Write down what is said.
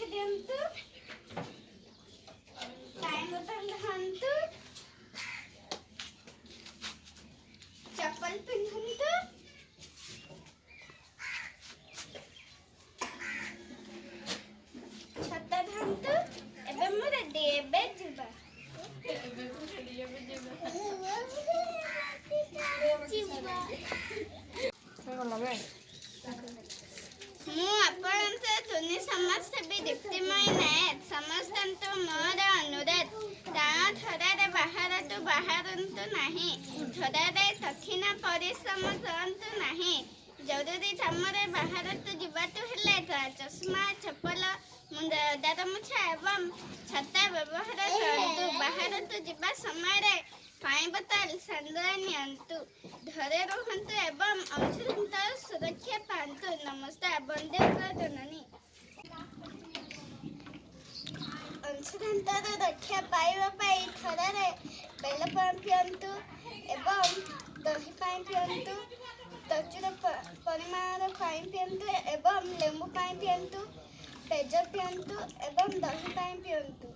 ଆଖି ଦିଅନ୍ତୁ, ପାଣି ବୋତଲ ଧରନ୍ତୁ, ଚପଲ ପିନ୍ଧନ୍ତୁ, ଛତା ଧରନ୍ତୁ। ଏବେ ମୁଁ ରେଡି, ଏବେ ଯିବା। ମୁଁ ଆପଣଙ୍କ ତୁନି ସମସ୍ତେ ବି ଦୀପ୍ତିମୟୀ ନାୟକ। ସମସ୍ତଙ୍କୁ ମୋର ଅନୁରୋଧ, ଟାଣ ଖରାରେ ବାହାରକୁ ବାହାରନ୍ତୁ ନାହିଁ। ଖରାରେ କଠିନ ପରିଶ୍ରମ କରନ୍ତୁ ନାହିଁ। ଜରୁରୀ କାମରେ ବାହାରକୁ ଯିବାକୁ ହେଲେ ଚଷମା, ଚପଲ, ମୁଣ୍ଡରେ ମୁଛା ଏବଂ ଛତା ବ୍ୟବହାର କରନ୍ତୁ। ବାହାରକୁ ଯିବା ସମୟରେ ପାଣି ବୋତଲ ସାଙ୍ଗରେ ନିଅନ୍ତୁ। ଘରେ ରୁହନ୍ତୁ ଏବଂ ଅଂଶୁଘାତର ସୁରକ୍ଷା ପାଆନ୍ତୁ। ନମସ୍କାର। ବନ୍ଦେ ଜନନୀ। ଅଂଶୁଘାତର ରକ୍ଷା ପାଇବା ପାଇଁ ଖରାରେ ବେଲପଣା ପିଅନ୍ତୁ ଏବଂ ଦହି ପାଣି ପିଅନ୍ତୁ। ପ୍ରଚୁର ପରିମାଣର ପାଣି ପିଅନ୍ତୁ ଏବଂ ଲେମ୍ବୁ ପାଣି ପିଅନ୍ତୁ। ପେଜ ପିଅନ୍ତୁ ଏବଂ ଦହି ପାଣି ପିଅନ୍ତୁ।